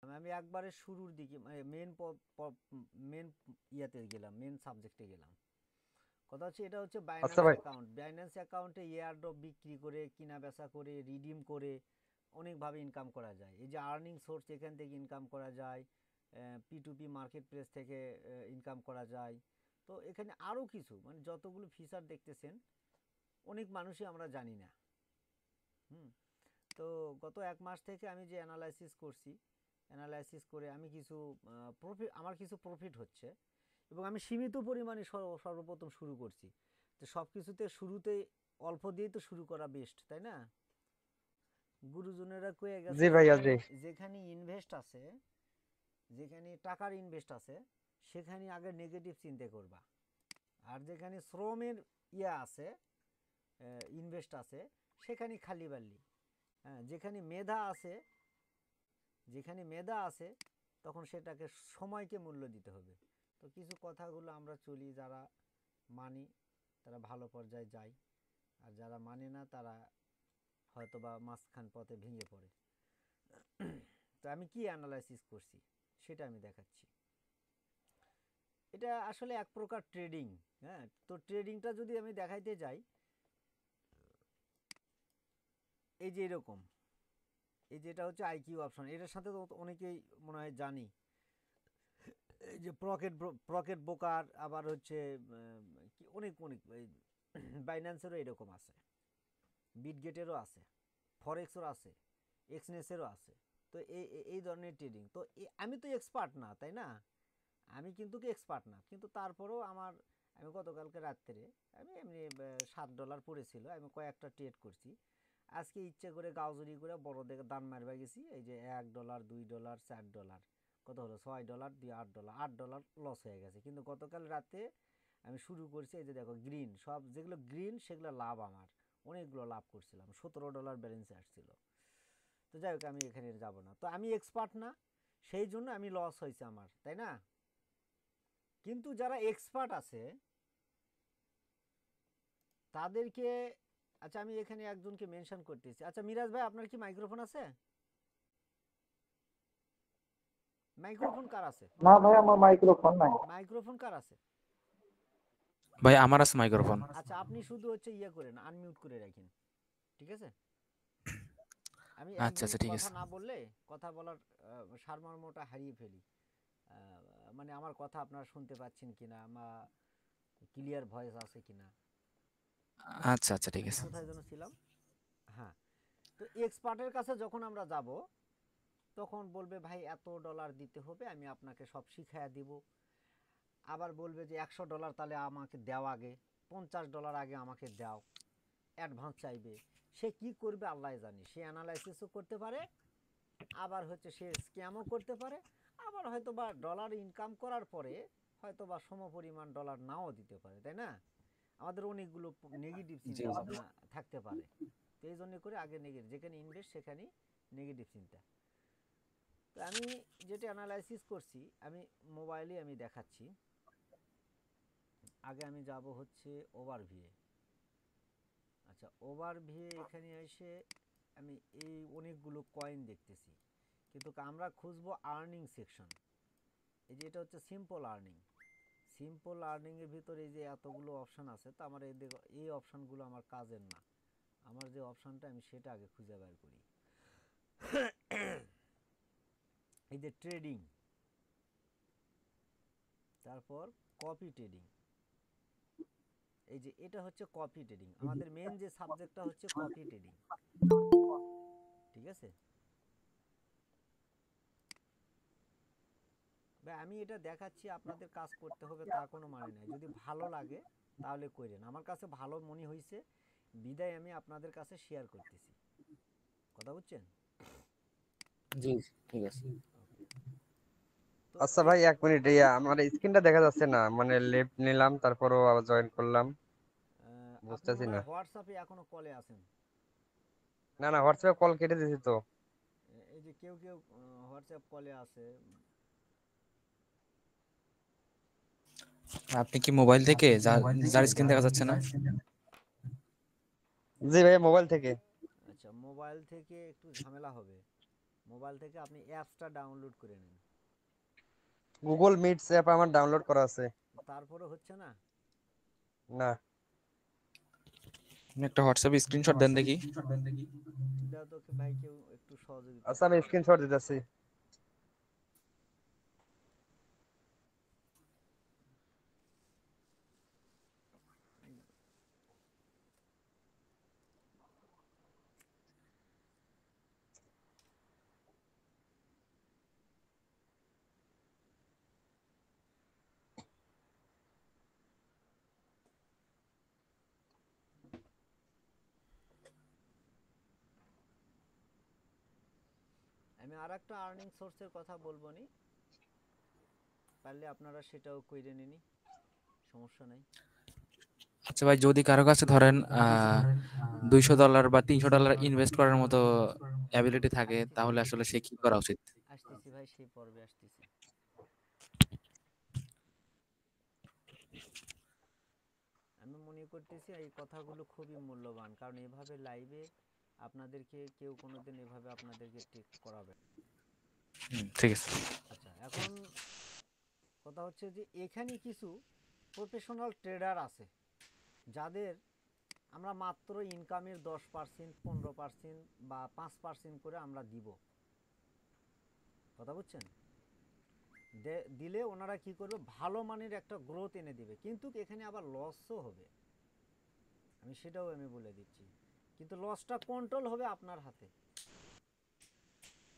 আমি একবারে শুরুর দিকে মেন ইয়াতে গেলাম, মেন সাবজেক্টে গেলাম। কথা হচ্ছে এটা হচ্ছে আচ্ছা বাইন্যান্স ভাই। অ্যাকাউন্ট। বাইন্যান্স অ্যাকাউন্টে এয়ারড্রপ বিক্রি করে, কিনা বেচা করে, রিডিম করে অনেকভাবে ইনকাম করা যায়। এই যে আর্নিং সোর্স, এখান থেকে ইনকাম করা যায়। P2P মার্কেট প্লেস থেকে ইনকাম করা যায়। তো এখানে আরও কিছু, মানে যতগুলো ফিচার দেখতেছেন, অনেক মানুষই আমরা জানি না। হুম। তো গত 1 মাস থেকে আমি যে অ্যানালাইসিস করছি, অ্যানালাইসিস করে আমি কিছু প্রফিট, আমার কিছু প্রফিট হচ্ছে। এবং আমি সীমিত পরিমাণে সর্বপ্রথম শুরু করছি। তো সব কিছুতে শুরুতে অল্প দিয়েই তো শুরু করা বেস্ট, তাই না? গুরুজনেরা কয়ে জি গেছে, ভাইয়া জি। যেখানে যেখানে ইনভেস্ট আছে, যেখানে টাকার ইনভেস্ট আছে, সেখানে আগে নেগেটিভ চিন্তা করবা। আর যেখানে শ্রমের ইয়া আছে, ইনভেস্ট আছে, সেখানে খালি বাল্লি। হ্যাঁ, যেখানে মেধা আছে, তখন সেটাকে, সময়কে মূল্য দিতে হবে। তো কিছু কথাগুলো আমরা চলি, যারা মানি তারা ভালো পর্যায়ে যায়, আর যারা মানে না তারা হয়তোবা মাঝখান পথে ভেঙে পড়ে। তো আমি কি অ্যানালাইসিস করছি সেটা আমি দেখাচ্ছি। এটা আসলে এক প্রকার ট্রেডিং। হ্যাঁ, তো ট্রেডিংটা যদি আমি দেখাইতে যাই, এই যে এরকম, এই যেটা হচ্ছে আইকিউ অপশন, এটার সাথে তো অনেকেই মনে হয় জানি। এই যে প্রকেট বোকার, আবার হচ্ছে কি অনেক অনেক এই বাইন্যান্সেরও এরকম আছে, বিটগেটেরও আছে, ফরেক্সেরও আছে, এক্সনেসেরও আছে। তো এই ধরনের ট্রেডিং তো আমি তো এক্সপার্ট না, তাই না? আমি কিন্তু কি এক্সপার্ট না, কিন্তু তারপরেও আমি গতকালকে রাত্রে, আমি এমনি $7 পড়েছিল, আমি কয়েকটা ট্রেড করছি। আজকে ইচ্ছে করে গাউজুরি করে বড় দেখে দান মারবা গেছি, এই যে $1, $2, $4, কত হলো, $6 দিয়ে $8, $8 লস হয়ে গেছে। কিন্তু গতকাল রাতে আমি শুরু করছি, এই যে দেখো গ্রিন, সব যেগুলো গ্রিন সেগুলো লাভ, আমার অনেকগুলো লাভ করছিলাম, $17 ব্যালেন্সে আসছিল। তো যাই হোক, আমি এখানে যাব না, তো আমি এক্সপার্ট না, সেই জন্য আমি লস হয়েছে আমার, তাই না? কিন্তু যারা এক্সপার্ট আছে তাদেরকে, আচ্ছা আমি এখানে একজনকে মেনশন করতেছি। আচ্ছা মিরাজ ভাই, আপনার কি মাইক্রোফোন আছে? মাইক্রোফোন কার আছে? না ভাই আমার মাইক্রোফোন নাই। মাইক্রোফোন কার আছে? ভাই আমার আছে মাইক্রোফোন। আচ্ছা, আপনি শুধু হচ্ছে ইয়ে করেন, আনমিউট করে রাখেন, ঠিক আছে? আমি আচ্ছা একজন আচ্ছা ঠিক কথা আছে। না বললে, কথা বলার সারমর্মটা হারিয়ে ফেলি। মানে আমার কথা আপনারা শুনতে পাচ্ছেন কিনা, বা ক্লিয়ার ভয়েস আছে কিনা। আচ্ছা আচ্ছা ঠিক আমি আছে। কোথায় যেন ছিলাম? হ্যাঁ। তো এক্সপার্টের কাছে যখন আমরা যাব, তখন বলবে ভাই $এত দিতে হবে, আমি আপনাকে সব শিখাইয়া দিব। আবার বলবে যে $100 তাহলে আমাকে দাও আগে, $50 আগে আমাকে দাও, অ্যাডভান্স চাইবে। সে কি করবে আল্লাহ জানে, সে অ্যানালাইসিসও করতে পারে, আবার হচ্ছে সে স্ক্যামও করতে পারে, আবার হয়তো বা ডলার ইনকাম করার পরে হয়তো বা সমপরিমাণ ডলার নাও দিতে পারে, তাই না? আমাদের অনেকগুলো নেগেটিভ জি চিন্তা জি। ভাবনা থাকতে পারে। তো এই জন্য করে আগে নেগেটিভ, যেখানে ইনভেস্ট সেখানেই নেগেটিভ চিন্তা। তো আমি যেটা অ্যানালাইসিস করছি, আমি মোবাইলে আমি দেখাচ্ছি। আগে আমি যাব হচ্ছে ওভারভিউ। আচ্ছা, ওভারভিউ এখানে এসে আমি এই অনেকগুলো কয়েন দেখতেছি, কিন্তু আমরা খুঁজবো আর্নিং সেকশন। এই যে এটা হচ্ছে সিম্পল আর্নিং। সিম্পল আর্নিংয়ের ভিতরে এই যে এতগুলো অপশান আছে, তো আমার এই অপশানগুলো আমার কাজের না। আমার যে অপশানটা, আমি সেটা আগে খুঁজে বের করি। এই যে ট্রেডিং, তারপর কপি ট্রেডিং। এই যে এটা হচ্ছে কপি ট্রেডিং, আমাদের মেন যে সাবজেক্টটা হচ্ছে কপি ট্রেডিং, ঠিক আছে? ভাই আমি এটা দেখাচ্ছি, আপনাদের কাজ করতে হবে তা কোনো মানে নাই। যদি ভালো লাগে তাহলে করেন, আমার কাছে ভালো মনে হয়েছে বিদায় আমি আপনাদের কাছে শেয়ার করতেছি। কথা বুঝছেন? জি জি, ঠিক আছে। ওকে। তো আচ্ছা ভাই 1 মিনিট, আমার স্ক্রিনটা দেখা যাচ্ছে না, মানে লেফট নিলাম তারপরও আবার জয়েন করলাম, আপনি বুঝতেছি মনে না। হয় হোয়াটসঅ্যাপে এখনো কলে আছেন। না না, হোয়াটসঅ্যাপে কল কেটে দিয়েছি তো। এই যে কেউ কেউ হোয়াটসঅ্যাপ কলে আছে। আপনি কি মোবাইল থেকে যার স্ক্রিন দেখা যাচ্ছে না? জি ভাই মোবাইল থেকে। আচ্ছা, মোবাইল থেকে একটু ঝামেলা হবে। মোবাইল থেকে আপনি অ্যাপসটা ডাউনলোড করে নিন। গুগল মিটস অ্যাপ আমার ডাউনলোড করা আছে। তারপরে হচ্ছে না? না। আপনি একটা হোয়াটসঅ্যাপে স্ক্রিনশট দেন দেখি। দাও তো ভাই, কেউ একটু সহযোগিতা আচ্ছা আমি করো। স্ক্রিনশট দিতেছি। আমি আর একটা আর্নিং সোর্সের কথা বলবো নি, পারলে আপনারা সেটাও কইরে নিনি, সমস্যা নাই। আচ্ছা ভাই, যদি কারো কাছে ধরেন $200 বা $300 ইনভেস্ট করার মতো অ্যাবিলিটি থাকে, তাহলে আসলে সে কি করা উচিত? আসতেছি ভাই, সেই পর্বে আসতেছি। আমি মনে করতেছি এই কথাগুলো খুবই মূল্যবান, কারণ এভাবে লাইভে আপনাদেরকে কেউ কোনোদিন এভাবে আপনাদেরকে টেক করাবে। ঠিক আছে। আচ্ছা, এখন কথা হচ্ছে যে এখানে কিছু প্রফেশনাল ট্রেডার আছে যাদের আমরা মাত্র ইনকামের 10%, 15% বা 5% করে আমরা দিব। কথা বুঝছেন? দিলে ওনারা কি করবে, ভালো মানের একটা গ্রোথ এনে দিবে, কিন্তু এখানে আবার লসও হবে, সেটাও আমি বলে দিচ্ছি। কিন্তু লসটা কন্ট্রোল হবে আপনার হাতে।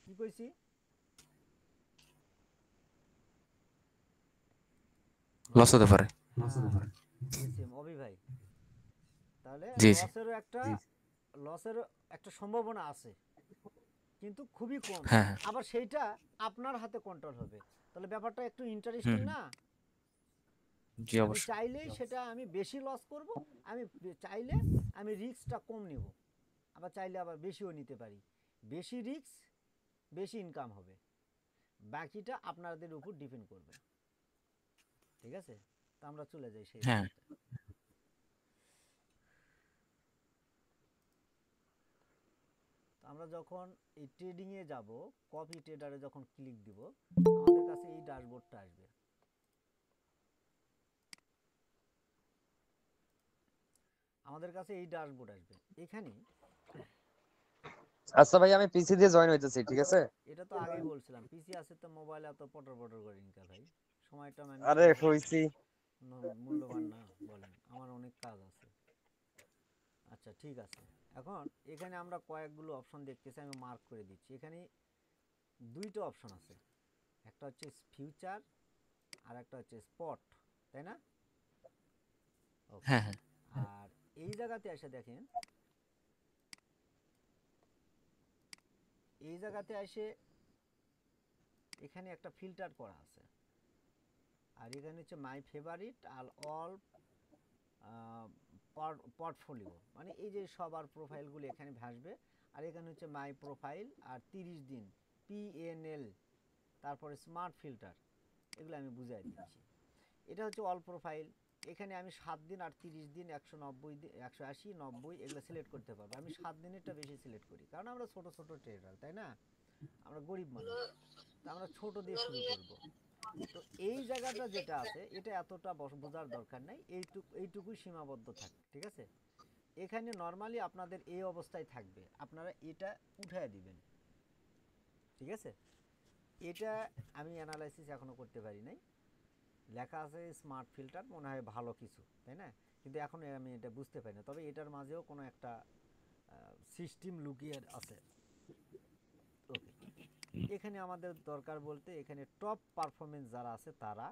কি কইছি? লস হতে পারে। অভি ভাই, তাহলে জি জি। লসেরও একটা সম্ভাবনা আছে, কিন্তু খুবই কম। হ্যাঁ হ্যাঁ। আবার সেইটা আপনার হাতে কন্ট্রোল হবে, তাহলে ব্যাপারটা একটু ইন্টারেস্টিং হুম। না? জি আমি অবশ্যই। চাইলেই সেটা আমি বেশি লস করব, আমি চাইলে আমি রিস্কটা কম নিব, আবার চাইলে আবার বেশিও নিতে পারি। বেশি রিস্ক, বেশি ইনকাম হবে, বাকিটা আপনাদের উপর ডিপেন্ড করবে। ঠিক আছে, তা আমরা চলে যাই সেই হ্যাঁ। জায়গাটা। আমরা যখন এই ট্রেডিংয়ে যাব, কপি ট্রেডারে যখন ক্লিক দিব, আমাদের কাছে এই ড্যাশবোর্ডটা আসবে। এখানে আচ্ছা ভাই আমি পিসি দিয়ে জয়েন হইতেছি, ঠিক আছে? এটা তো আগেই বলছিলাম, পিসি আছে তো মোবাইলে এত পটর পটর করে নিকা ভাই, সময়টা আরে ম্যানেজমেন্ট হইছি। মূল্যবান না? বলেন, আমার অনেক কাজ আছে। আচ্ছা ঠিক আছে, এখন এখানে আমরা কয়েকগুলো অপশন দেখতেছি, আমি মার্ক করে দিচ্ছি। এখানে দুইটা অপশন আছে, একটা হচ্ছে ফিউচার আর একটা হচ্ছে স্পট, তাই না? ওকে। হ্যাঁ হ্যাঁ। আর এই জায়গাতে এসে দেখেন, এই জায়গাতে এসে এখানে একটা ফিল্টার করা আছে, আর এখানে হচ্ছে মাই ফেভারিট আর অল পোর্টফোলিও, মানে এই যে সবার প্রোফাইলগুলো এখানে ভাসবে। আর এখানে হচ্ছে মাই প্রোফাইল আর 30 দিন পিএনএল, তারপরে স্মার্ট ফিল্টার, এগুলো আমি বুঝাই দিচ্ছি। এটা হচ্ছে অল প্রোফাইল। এখানে আমি 7 দিন আর 30 দিন, 190 দিন, 180, 90 এগুলো সিলেক্ট করতে পারবো। আমি 7 দিনেরটা বেশি সিলেক্ট করি, কারণ আমরা ছোট ছোট ট্রেডার, তাই না? আমরা গরিব মানুষ, তা আমরা ছোট দিয়ে শুরু করব। তো এই জায়গাটা যেটা আছে, এটা এতটা বোঝার দরকার নাই, এইটুকুই সীমাবদ্ধ থাকে, ঠিক আছে? এখানে নর্মালি আপনাদের এই অবস্থায় থাকবে, আপনারা এটা উঠায় দিবেন, ঠিক আছে? এটা আমি অ্যানালাইসিস এখনো করতে পারি নাই, লেখা আছে স্মার্ট ফিল্টার, মনে হয় ভালো কিছু, তাই না? কিন্তু এখন আমি এটা বুঝতে পারি না, তবে এটার মাঝেও কোনো একটা সিস্টেম লুকিয়ে আছে। ওকে, এখানে আমাদের দরকার বলতে, এখানে টপ পারফরমেন্স যারা আছে তারা,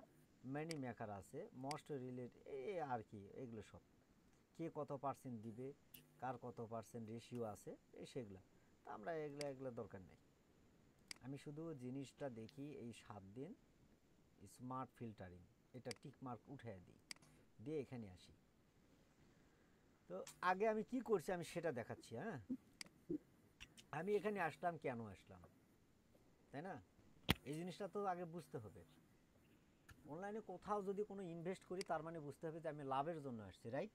ম্যানি মেকার আছে, মোস্ট রিলেট, এই আর কি, এগুলো সব কে কত পার্সেন্ট দিবে, কার কত পার্সেন্ট রেশিও আছে, এই সেগুলো। তা আমরা এগুলো দরকার নেই, আমি শুধু জিনিসটা দেখি এই 7 দিন স্মার্ট ফিল্টারিং, এটা টিক মার্ক উঠে দিই, দিয়ে এখানে আসি। তো আগে আমি কি করছি আমি সেটা দেখাচ্ছি। হ্যাঁ, আমি এখানে আসলাম, কেন আসলাম, তাই না? এই জিনিসটা তো আগে বুঝতে হবে। অনলাইনে কোথাও যদি কোনো ইনভেস্ট করি, তার মানে বুঝতে হবে যে আমি লাভের জন্য আসছি, রাইট?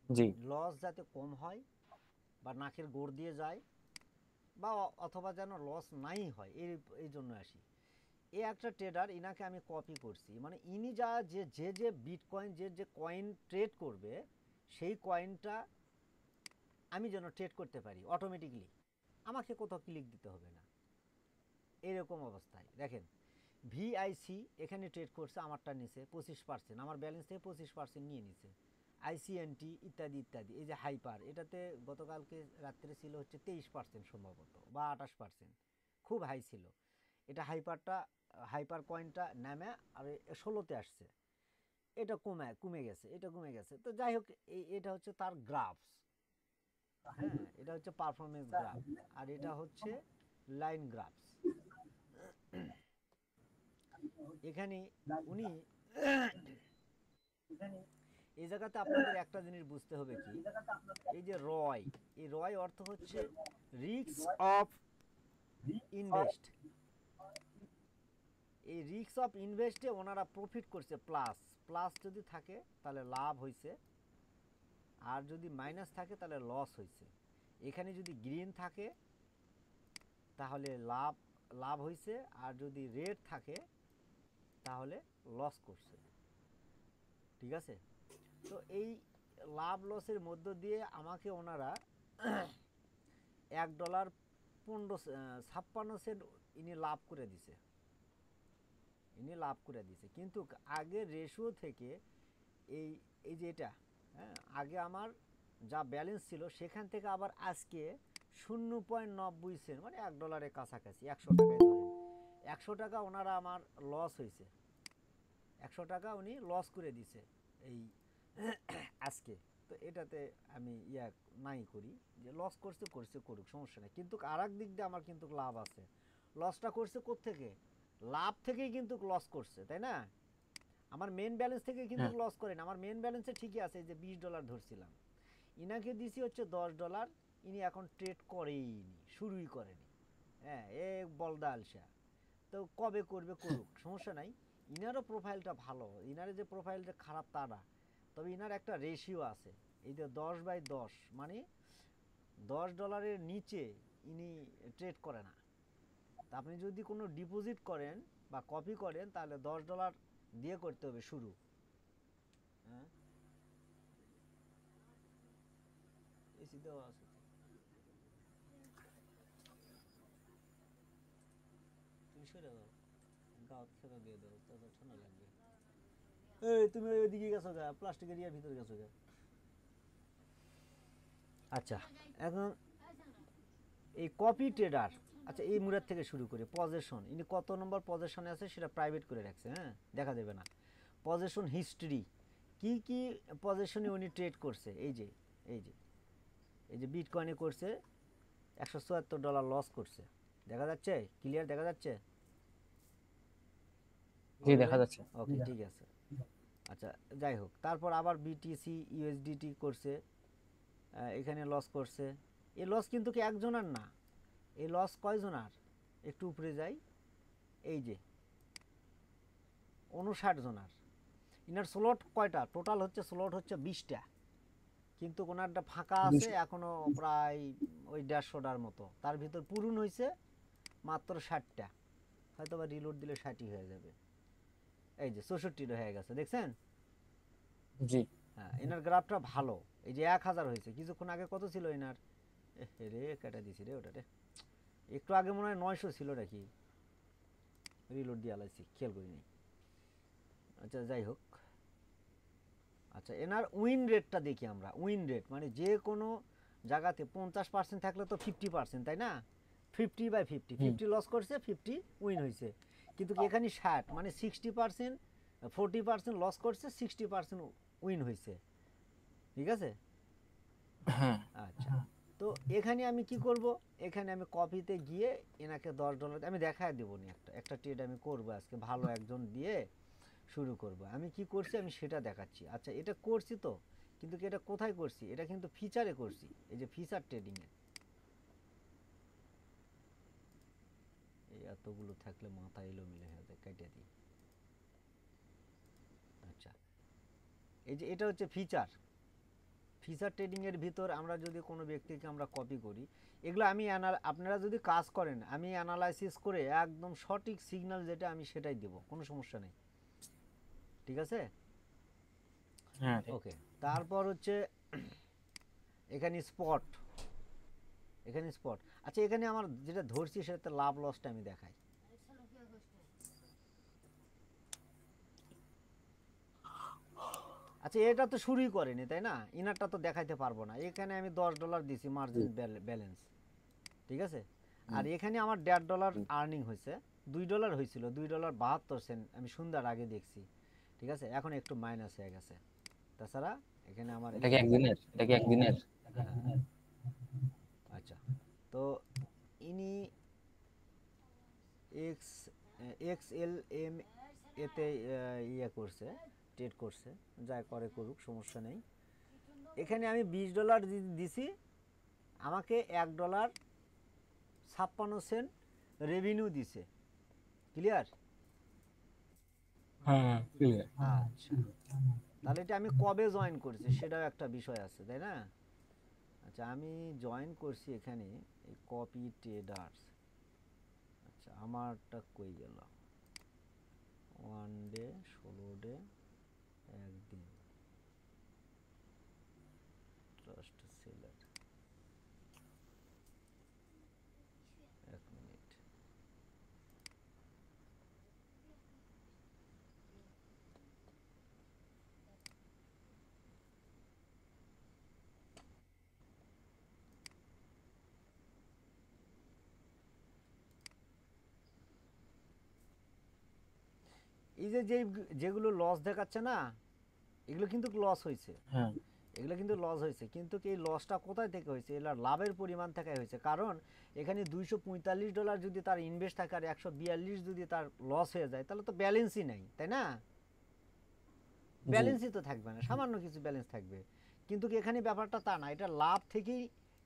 জি। লস যাতে কম হয় বা নাকের গোড় দিয়ে যায়, বা অথবা যেন লস নাই হয়, এই জন্য আসি। এই একটা ট্রেডার, ইনাকে আমি কপি করছি, মানে ইনি যা যে বিটকয়েন যে কয়েন ট্রেড করবে সেই কয়েনটা আমি যেন ট্রেড করতে পারি অটোমেটিকলি, আমাকে কোথাও ক্লিক দিতে হবে না। এরকম অবস্থায় দেখেন ভিআইসি এখানে ট্রেড করছে, আমারটা নিচে 25%, আমার ব্যালেন্স থেকে 25% নিয়ে নিছে। আইসিএনটি ইত্যাদি ইত্যাদি। এই যে হাইপার, এটাতে গতকালকে রাত্রে ছিল হচ্ছে 23% সম্ভবত বা 28%, খুব হাই ছিল। এটা হাইপার কয়েনটা নামে আর 16তে আসছে, এটা কমে গেছে, এটা কমে গেছে। তো যাই হোক, এটা হচ্ছে তার গ্রাফস। হ্যাঁ, এটা হচ্ছে পারফরমেন্স গ্রাফ, আর এটা হচ্ছে লাইন গ্রাফস। এখানে উনি এই জায়গাতে আপনাদের একটা জিনিস বুঝতে হবে কি, এই যে রয়, এই রয় অর্থ হচ্ছে রিস্ক অফ ইনভেস্ট। এই রিস্ক অফ ইনভেস্টে ওনারা প্রফিট করছে প্লাস, প্লাস যদি থাকে তাহলে লাভ হয়েছে, আর যদি মাইনাস থাকে তাহলে লস হয়েছে। এখানে যদি গ্রিন থাকে তাহলে লাভ হয়েছে, আর যদি রেড থাকে তাহলে লস করছে। ঠিক আছে? তো এই লাভ লসের মধ্য দিয়ে আমাকে ওনারা $1.56 ইনি লাভ করে দিছে, কিন্তু আগে রেশিও থেকে এই এই যে এটা, হ্যাঁ, আগে আমার যা ব্যালেন্স ছিল সেখান থেকে আবার আজকে 0.90 মানে $1 কাছাকাছি, 100 টাকায় ধরেন, 100 টাকা ওনারা আমার লস হয়েছে, 100 টাকা উনি লস করে দিছে এই আজকে। তো এটাতে আমি নাই করি, যে লস করছে করুক, সমস্যা নেই, কিন্তু আর এক দিক দিয়ে আমার কিন্তু লাভ আছে। লসটা করছে কোত্থেকে? লাভ থেকেই কিন্তু লস করছে, তাই না? আমার মেন ব্যালেন্স থেকে কিন্তু লস করেন, আমার মেন ব্যালেন্সে ঠিকই আছে, যে $20 ধরছিলাম, ইনাকে দিছি হচ্ছে $10, ইনি এখন ট্রেড করেইনি, শুরুই করেনি। হ্যাঁ, এ বলদা আলসা। তো কবে করবে করুক, সমস্যা নাই। ইনারও প্রোফাইলটা ভালো, ইনার যে প্রোফাইলটা খারাপ তা না, তবে ইনার একটা রেশিও আছে, এই যে 10/10, মানে $10 নিচে ইনি ট্রেড করে না। তা আপনি যদি কোনো ডিপোজিট করেন বা কপি করেন তাহলে $10 দিয়ে করতে হবে শুরু। হ্যাঁ, এসি দেওয়া আছে, তুমি সরে দাও, গাঁত খেতে দিয়ে দাও, তাহলে ঠান্ডা লাগবে। এই তুমি ওইদিকে গেছো গা, প্লাস্টিকের ইয়ার ভিতরে গেছো গা। আচ্ছা, এখন এই কপি ট্রেডার, আচ্ছা এই মুরাদ থেকে শুরু করে পজেশন, ইনি কত নম্বর পজেশনে আছে সেটা প্রাইভেট করে রাখছে, হ্যাঁ, দেখা দেবে না। পজেশন হিস্ট্রি, কি কি পজেশনে উনি ট্রেড করছে, এই যে বিটকয়েনে করছে $174 লস করছে, দেখা যাচ্ছে? ক্লিয়ার দেখা যাচ্ছে? জি দেখা যাচ্ছে। ওকে, ঠিক আছে। আচ্ছা, যাই হোক, তারপর আবার বিটিসি ইউএসডিটি করছে, এখানে লস করছে। এই লস কিন্তু কি একজনের না, এই লস কয়জনার? একটু উপরে যাই, এই যে 59 জনার। ইনার স্লট কয়টা? টোটাল হচ্ছে স্লট হচ্ছে 20টা, কিন্তু ওনারটা ফাঁকা আছে এখনো প্রায় ওই 150টার মতো, তার ভিতর পূরণ হয়েছে মাত্র 60টা, হয়তো বা রিলোড দিলে 60ই হয়ে যাবে। এই যে 64 হয়ে গেছে, দেখছেন? জি হ্যাঁ, এনার গ্রাফটা ভালো। এই যে 1000 হয়েছে, কিছুক্ষণ আগে কত ছিল এনার? রে কেটে দিছি রে ওটা রে, একটু আগে মনে হয় 900 ছিল নাকি, রিলোড দিয়ে আলাইছি, খেয়াল করিনি। আচ্ছা, যাই হোক। আচ্ছা, এনার উইন রেটটা দেখি আমরা। উইন রেট মানে যে কোনো জায়গাতে 50% থাকলে তো 50%, তাই না? 50/50, 50 লস করছে, 50 উইন হয়েছে। কিন্তু এখানে 60, মানে 60%, 40% লস করছে, 60% উইন হয়েছে। ঠিক আছে? হ্যাঁ, আচ্ছা, তো এখানে আমি কি করব? এখানে আমি কপিতে গিয়ে এনাকে $10 আমি দেখায় দেবো নি, একটা ট্রেড আমি করবো আজকে, ভালো একজন দিয়ে শুরু করব। আমি কি করছি আমি সেটা দেখাচ্ছি। আচ্ছা, এটা করছি তো, কিন্তু এটা কোথায় করছি? এটা কিন্তু ফিচারে করছি, এই যে ফিচার ট্রেডিংয়ে। এই এতগুলো থাকলে মাথা এলোমেলো হয়ে যায়, কেটে দিই। আচ্ছা, এই যে এটা হচ্ছে ফিচার ফিচার ট্রেডিংয়ের ভিতর আমরা যদি কোনো ব্যক্তিকে আমরা কপি করি, এগুলো আমি আপনারা যদি কাজ করেন আমি অ্যানালাইসিস করে একদম সঠিক সিগন্যাল যেটা আমি সেটাই দেব, কোনো সমস্যা নেই। ঠিক আছে, হ্যাঁ ওকে। তারপর হচ্ছে এখানে স্পট, এখানে স্পট। আচ্ছা এখানে আমার যেটা ধরছি সেটা লাভ লসটা আমি দেখাই। আচ্ছা এটা তো শুরুই করেনি তাই না, ইনারটা তো দেখাইতে পারবো না। এখানে আমি $10 দিছি মার্জিন ব্যালেন্স, ঠিক আছে। আর এখানে আমার $1.5 আর্নিং হয়েছে, $2 হয়েছিল, $2.72 আমি সন্ধ্যার আগে দেখছি, ঠিক আছে। এখন একটু মাইনাস হয়ে গেছে। তাছাড়া এখানে আমার এটা কি একদিনের? এটা কি একদিনের? আচ্ছা, তো ইনি এক্স XLM এতে ইয়ে করছে, ট্রেড করছে, যা করে করুক, সমস্যা নেই। এখানে আমি $20 দিছি, আমাকে $1.56 রেভিনিউ দিছে। ক্লিয়ার? হ্যাঁ ক্লিয়ার। আচ্ছা, তাহলে এটা আমি কবে জয়েন করছি সেটাও একটা বিষয় আছে তাই না। আচ্ছা আমি জয়েন করছি এখানে এই কপি ট্রেডার্স। আচ্ছা আমারটা কই গেল, 1 ডে 16 ডে একদিন, ট্রাস্ট সেলার, 1 মিনিট। এই যে যেগুলো লস দেখাচ্ছে না, এগুলো কিন্তু লস হয়েছে, হ্যাঁ এগুলো কিন্তু লস হয়েছে। কিন্তু এই লসটা কোথায় থেকে হয়েছে, এগুলো লাভের পরিমাণ থেকে হয়েছে। কারণ এখানে $245 যদি তার ইনভেস্ট থাকে আর 142 যদি তার লস হয়ে যায়, তাহলে তো ব্যালেন্সই নেই তাই না, ব্যালেন্সই তো থাকবে না, সামান্য কিছু ব্যালেন্স থাকবে। কিন্তু এখানে ব্যাপারটা তা না, এটা লাভ থেকেই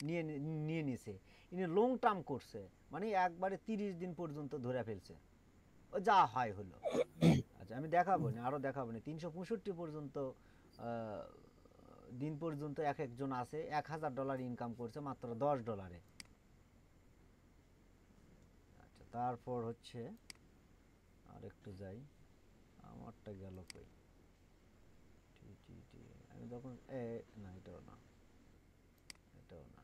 নিয়ে নিয়ে নিছে। ইনি লং টার্ম করছে, মানে একবারে 30 দিন পর্যন্ত ধরে ফেলছে, ও যা হয় হলো। আচ্ছা আমি দেখাবো না, আরও দেখাবো না, 365 পর্যন্ত দিন পর্যন্ত এক একজন আছে $1000 ইনকাম করছে মাত্র $10। আচ্ছা তারপর হচ্ছে আর একটু যাই, আমারটা গেল কই, আমি তখন না এটাও না, এটাও না,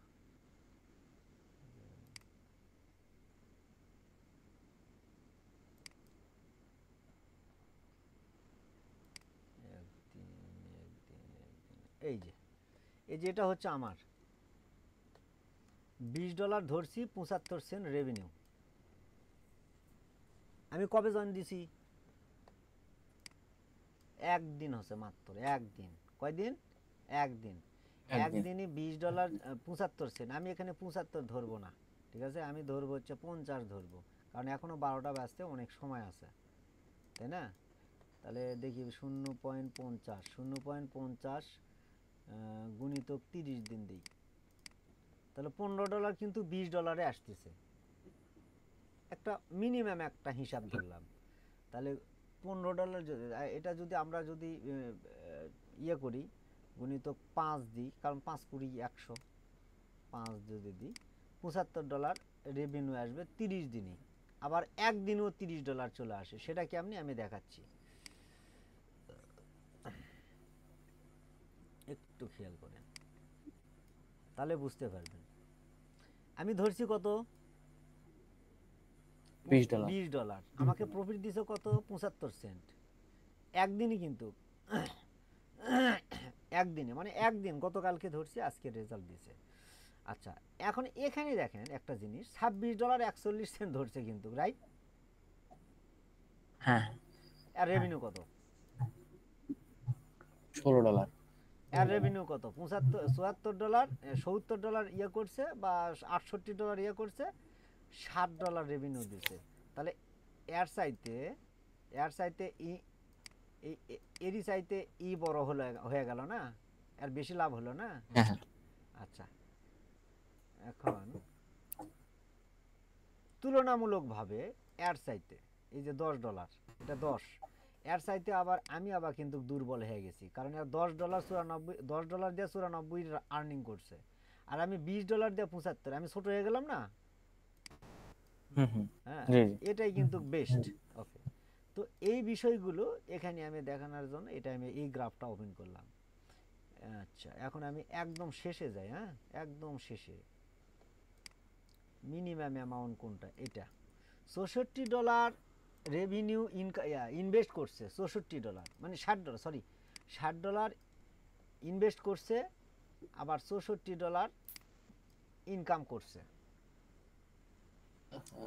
একদিন একদিন একদিন, এই যে এটা হচ্ছে আমার $20 ধরছি, 75 সেন্ট রেভিনিউ। আমি কবে জয়েন দিছি, একদিন হচ্ছে মাত্র, একদিন। কয়দিন, একদিন। একদিনে $20 75 সেন্ট, আমি এখানে 75 ধরবো না, ঠিক আছে, আমি ধরবো হচ্ছে 50 ধরবো, কারণ এখনো 12টা বাজতে অনেক সময় আছে তাই না। তাহলে দেখি 0.50, 0.50 গুণিতক 30 দিন দিই, তাহলে $15 কিন্তু $20 আসতেছে, একটা মিনিমাম একটা হিসাব ধরলাম। তাহলে $15 এটা যদি আমরা যদি ইয়ে করি, গুণিতক 5 দিই, কারণ 5 কুড়ি 100, 5 যদি দিই, $75 রেভিনিউ আসবে 30 দিনে। আবার একদিনেও $30 চলে আসে, সেটা কেমনি আমি দেখাচ্ছি, একটু খেয়াল করেন তাহলে বুঝতে পারবেন। আমি ধরছি কত, $20। $20, আমাকে প্রফিট দিছে কত, 75 সেন্ট, একদিনই কিন্তু, একদিনে মানে একদিন, গতকালকে ধরছি, আজকে রেজাল্ট দিছে। আচ্ছা এখন এখানে দেখেন একটা জিনিস, $26.41 ধরছে কিন্তু, রাইট। হ্যাঁ আর রেভিনিউ কত, $16। এর রেভিনিউ কত, 74 $74, $70 ইয়ে করছে, বা $68 ইয়ে করছে, $60 রেভিনিউ দিছে। তাহলে এর চাইতে, এর চাইতে এরই চাইতে বড় হলো, হয়ে গেল না, আর বেশি লাভ হলো না। হ্যাঁ আচ্ছা এখন তুলনামূলকভাবে এর চাইতে এই যে $10, এটা 10, এর চাইতে আবার আমি আবার কিন্তু দুর্বল হয়ে গেছি, কারণ এর $10 দিয়ে 94 আর্নিং করছে, আর আমি $20 দিয়ে 75, আমি ছোট হয়ে গেলাম না? হুম হুম। হ্যাঁ, জি জি। এটাই কিন্তু বেস্ট। ওকে, তো এই বিষয়গুলো এখানে আমি দেখানোর জন্য এটা আমি এই গ্রাফটা ওপেন করলাম। আচ্ছা, এখন আমি একদম শেষে যাই। হ্যাঁ, একদম শেষে মিনিমাম অ্যামাউন্ট কোনটা, এটা $64 রেভিনিউ ইনভেস্ট করছে। $64 মানে $60, সরি, $60 ইনভেস্ট করছে, আবার $64 ইনকাম করছে।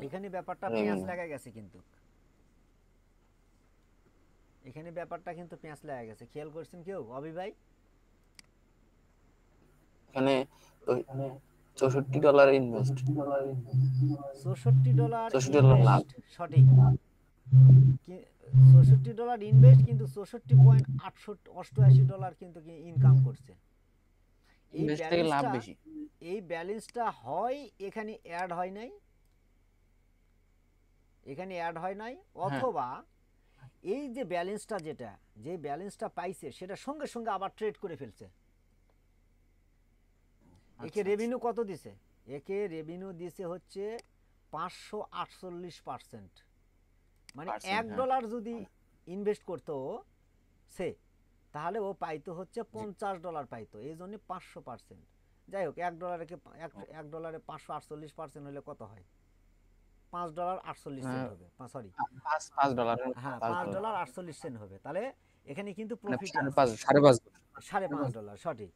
এখানে ব্যাপারটা পেঁয়াজ লাগা গেছে, কিন্তু এখানে ব্যাপারটা কিন্তু পেঁয়াজ লাগা গেছে, খেয়াল করছেন কেউ? অভি ভাই, এখানে $64 ইনভেস্ট, $64 $64 লাভ। ইনভেস্ট, সঠিক। $64 ইনভেস্ট, কিন্তু $64.88 কিন্তু ইনকাম করছে। এই ইনভেস্ট থেকে লাভ ব্যালেন্সটা, বেশি। এই ব্যালেন্সটা হয় এখানে অ্যাড হয় নাই, এখানে অ্যাড হয় নাই, অথবা এই যে ব্যালেন্সটা, যেটা যে ব্যালেন্সটা পাইছে সেটা সঙ্গে সঙ্গে আবার ট্রেড করে ফেলছে। একে রেভিনিউ কত দিছে? একে রেভিনিউ দিছে হচ্ছে 548%। মানে $1 যদি ইনভেস্ট করতো সে, তাহলে ও পাইতো হচ্ছে $50 পাইতো, এই জন্য 500%। যাই হোক, $1 548% হলে কত হয়? $5.48 হবে, সরি, $5 হ্যাঁ, $5.48 হবে। তাহলে এখানে কিন্তু মানে প্রফিট আছে 5.5 $5.5, সঠিক।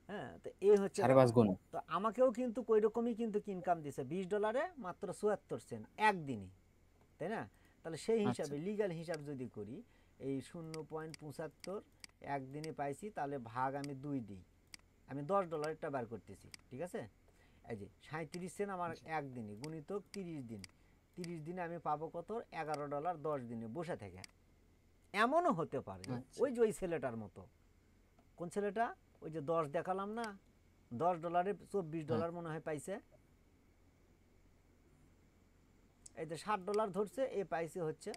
হ্যাঁ, তো এই হচ্ছে 5.5 গুণ। তো আমাকেও কিন্তু ওই রকমই কিন্তু ইনকাম দিছে, $20 মাত্র 74 সেন্ট একদিনই, তাই না? তাহলে সেই হিসাবে লিগ্যাল হিসাব যদি করি, এই 0.75 একদিনে পাইছি, তাহলে ভাগ আমি 2 দিই, আমি $10টা বার করতেছি, ঠিক আছে? এই যে 37 সেন্ট আমার একদিনে, গুণিতক 30 দিন, 30 দিনে আমি পাবো কত? $11 10 দিনে বসে থেকে। এমনও হতে পারে ওই যে ওই ছেলেটার মতো। কোন ছেলেটা? ওই যে 10 দেখালাম না, $10 $24 মনে হয় পাইছে। এই যে $60 ধরছে, এ পাইছে হচ্ছে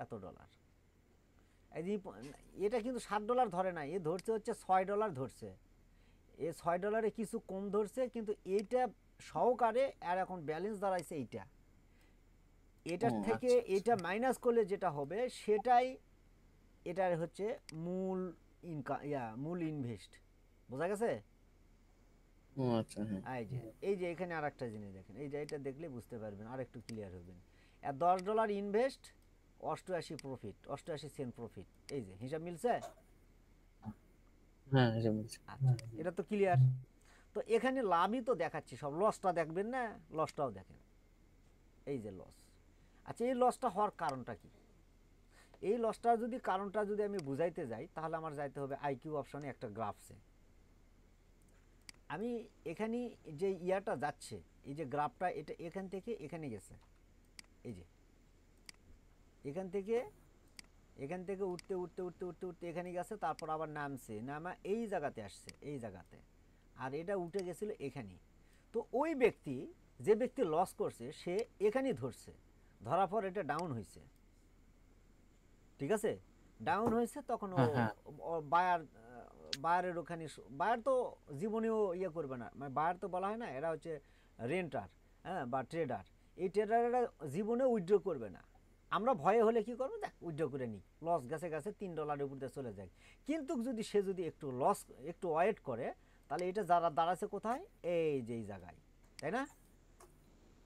এত ডলার। এই যে এটা কিন্তু $60 ধরে না, এ ধরছে হচ্ছে $6 ধরছে। এ $6 কিছু কম ধরছে, কিন্তু এইটা সহকারে আর এখন ব্যালেন্স দাঁড়াইছে এইটা। এটার থেকে এটা মাইনাস করলে যেটা হবে সেটাই এটার হচ্ছে মূল ইনকাম, মূল ইনভেস্ট। বোঝা গেছে? আচ্ছা, হ্যাঁ। এই যে এখানে আর একটা জিনিস দেখেন, এই যে এটা দেখলে বুঝতে পারবেন, আর একটু ক্লিয়ার হবেন। $10 ইনভেস্ট, 88 প্রফিট, 88 সেন্ট প্রফিট। এই যে হিসাব মিলছে? হ্যাঁ, হিসাব মিলছে। আচ্ছা, এটা তো ক্লিয়ার। তো এখানে লাভই তো দেখাচ্ছি, সব লসটা দেখবেন না? লসটাও দেখেন, এই যে লস। আচ্ছা, এই লসটা হওয়ার কারণটা কি? এই লসটার যদি কারণটা যদি আমি বুঝাইতে যাই, তাহলে আমার যাইতে হবে আইকিউ অপশনে একটা গ্রাফসে। আমি এখানে যে ইয়াটা যাচ্ছে, এই যে গ্রাফটা, এটা এখান থেকে এখানে গেছে, এই যে এখান থেকে উঠতে উঠতে উঠতে উঠতে উঠতে এখানে গেছে, তারপর আবার নামছে, নামা এই জায়গাতে আসছে, এই জায়গাতে, আর এটা উঠে গেছিল এখানে। তো ওই ব্যক্তি, যে ব্যক্তি লস করছে, সে এখানেই ধরছে, ধরার পর এটা ডাউন হয়েছে, ঠিক আছে? ডাউন হয়েছে, তখন ও বায়ারের ওখানে, বায়ার তো জীবনেও ইয়ে করবে না, মানে বায়ার তো বলা হয় না, এরা হচ্ছে রেন্টার, হ্যাঁ, বা ট্রেডার। এই ট্রেডারেরা জীবনে উইথড্র করবে না। আমরা ভয়ে হলে কি করবো, দেখ উইথড্র করে নিই, লস গেছে গেছে, $3 উপর দিয়ে চলে যায়। কিন্তু যদি সে যদি একটু ওয়েট করে, তাহলে এটা যারা দাঁড়াচ্ছে কোথায়? এই যে এই জায়গায়, তাই না?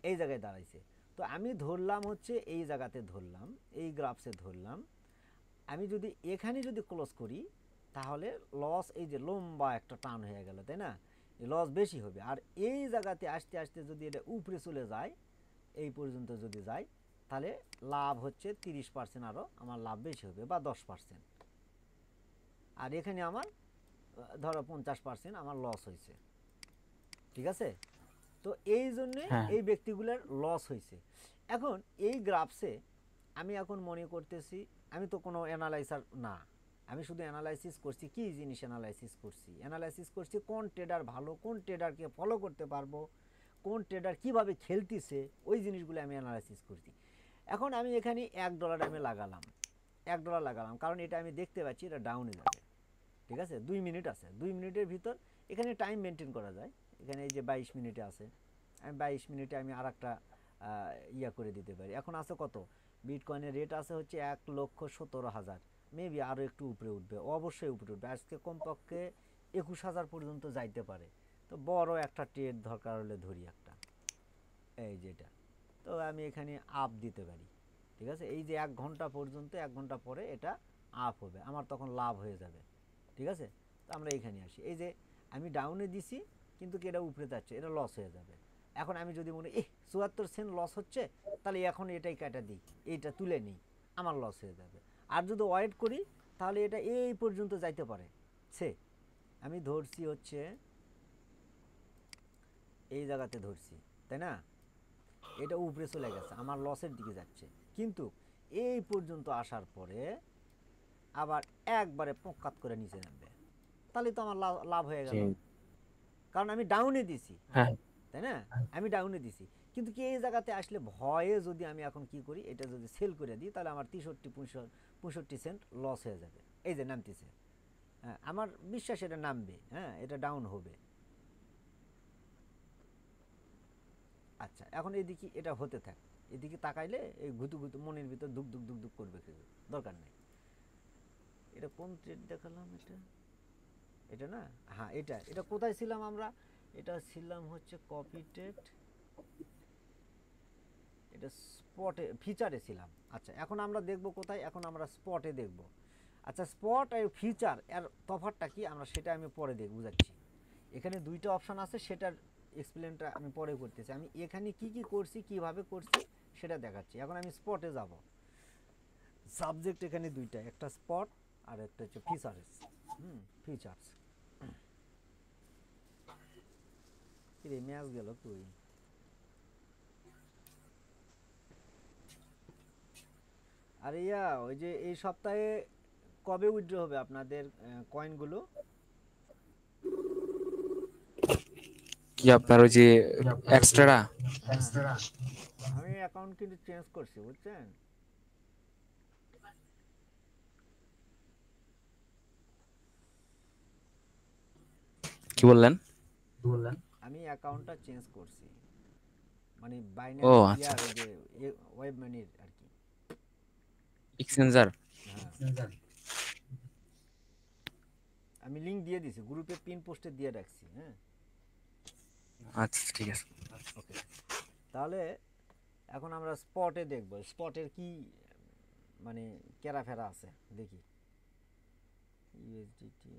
এই জায়গায় দাঁড়াইছে। তো আমি ধরলাম হচ্ছে এই জায়গাতে ধরলাম, এই গ্রাফসে ধরলাম। আমি যদি এখানে যদি ক্লোজ করি, তাহলে লস এই যে লম্বা একটা টান হয়ে গেল, তাই না? লস বেশি হবে। আর এই জায়গাতে আসতে আসতে যদি এটা উপরে চলে যায়, এই পর্যন্ত যদি যায়, তাহলে লাভ হচ্ছে 30%, আরও আমার লাভ বেশি হবে, বা 10%। আর এখানে আমার ধরো 50% আমার লস হয়েছে, ঠিক আছে? তো এই জন্যে এই ব্যক্তিগুলোর লস হয়েছে। এখন এই গ্রাফসে আমি এখন মনে করতেছি, আমি তো কোনো অ্যানালাইজার না, আমি শুধু অ্যানালাইসিস করছি। কি জিনিস অ্যানালাইসিস করছি? অ্যানালাইসিস করছি কোন ট্রেডার ভালো, কোন ট্রেডারকে ফলো করতে পারবো, কোন ট্রেডার কীভাবে খেলতেছে, ওই জিনিসগুলো আমি অ্যানালাইসিস করছি। এখন আমি এখানে $1 আমি লাগালাম, $1 লাগালাম, কারণ এটা আমি দেখতে পাচ্ছি এটা ডাউনে যাবে। ঠিক আছে, 2 মিনিট আছে, 2 মিনিটের ভিতর এখানে টাইম মেনটেন করা যায়। এখানে এই যে 22 মিনিটে আছে, আমি 22 মিনিটে আমি আর একটা ইয়া করে দিতে পারি। এখন আছে কত, বিটকয়েনের রেট আছে হচ্ছে 1,17,000, মেবি আরও একটু উপরে উঠবে, অবশ্যই উপরে উঠবে, আজকে কমপক্ষে 21,000 পর্যন্ত যাইতে পারে। তো বড় একটা ট্রেড দরকার হলে ধরি একটা, এই যেটা, তো আমি এখানে আপ দিতে পারি। ঠিক আছে, এই যে 1 ঘন্টা পর্যন্ত, 1 ঘন্টা পরে এটা আপ হবে, আমার তখন লাভ হয়ে যাবে। ঠিক আছে, তো আমরা এখানে আসি, এই যে আমি ডাউনে দিছি কিন্তু কি এটা উপরে যাচ্ছে, এটা লস হয়ে যাবে। এখন আমি যদি মনে 74 সেন্ট লস হচ্ছে, তাহলে এখন এটাই কাটা দিই, এইটা তুলে নিই, আমার লস হয়ে যাবে। আর যদি ওয়েট করি তাহলে এটা এই পর্যন্ত যাইতে পারে। সে আমি ধরছি হচ্ছে এই জায়গাতে ধরছি, তাই না, এটা উপরে চলে গেছে, আমার লসের দিকে যাচ্ছে, কিন্তু এই পর্যন্ত আসার পরে আবার একবারে পকাত করে নিচে নামবে, তাহলে তো আমার লাভ হয়ে গেল, কারণ আমি ডাউনে দিছি, হ্যাঁ তাই না, আমি ডাউনে দিছি। কিন্তু কি এই জায়গাতে আসলে ভয়ে যদি আমি এখন কি করি, এটা যদি সেল করে দিই, তাহলে আমার 63-65 সেন্ট লস হয়ে যাবে। এই যে নামতেছে, হ্যাঁ আমার বিশ্বাস এটা নামবে, হ্যাঁ এটা ডাউন হবে। আচ্ছা, এখন এদিকে এটা হতে থাক, এদিকে তাকাইলে এই ঘুতু ঘুতু মনের ভিতর দুক দুক দুক দুক করবে, দরকার নেই। এটা কোন ট্রেড দেখালাম, এটা এটা না, হ্যাঁ এটা এটা কোথায় ছিলাম আমরা, এটা ছিলাম হচ্ছে কপি ট্রেড, এটা স্পটে ফিচারে ছিলাম। আচ্ছা, এখন আমরা দেখব কোথায়, এখন আমরা স্পটে দেখব। আচ্ছা, স্পট আর ফিচার এর তফাৎটা কি আমরা সেটা আমি পরে বুঝাচ্ছি। এখানে দুইটা অপশন আছে, সেটার এক্সপ্লেনটা আমি পরে করতেছি। আমি এখানে কি কি করছি, কিভাবে করছি সেটা দেখাচ্ছি। এখন আমি স্পটে যাব। সাবজেক্ট এখানে দুইটা, একটা স্পট আর একটা হচ্ছে ফিচার্স। ফিচার্স, কিরে ম্যাচ গেল কই? আর ইয়া ওই যে এই সপ্তাহে কবে উইথড্র হবে আপনাদের কয়েনগুলো? কি আপনার ওই যে এক্সট্রা, হ্যাঁ, আমি অ্যাকাউন্ট কিন্তু চেঞ্জ করছি, বুঝছেন? কি বললেন? আমি অ্যাকাউন্টটা চেঞ্জ করছি, মানে ও বাইন্যান্স আচ্ছা, ইয়ার ওই যে ওয়েব মানির আর কি। এক্সচেঞ্জার। হ্যাঁ, আমি লিংক দিয়ে দিছি গ্রুপে, পিন পোস্টে দিয়ে রাখছি। হ্যাঁ, আচ্ছা ঠিক আছে। ওকে, তাহলে এখন আমরা স্পটে দেখব, স্পটের কি মানে কেরাফেরা আছে দেখি। ইউএসডিটি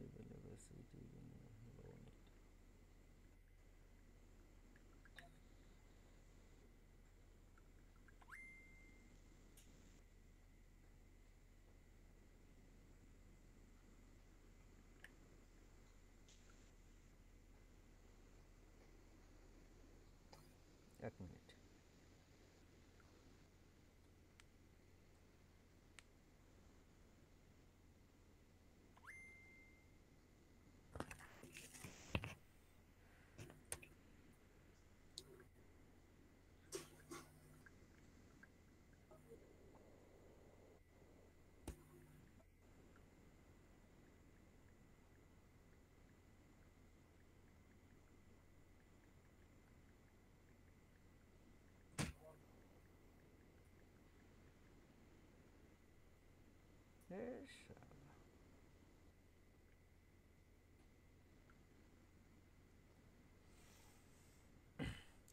এক মিনিট।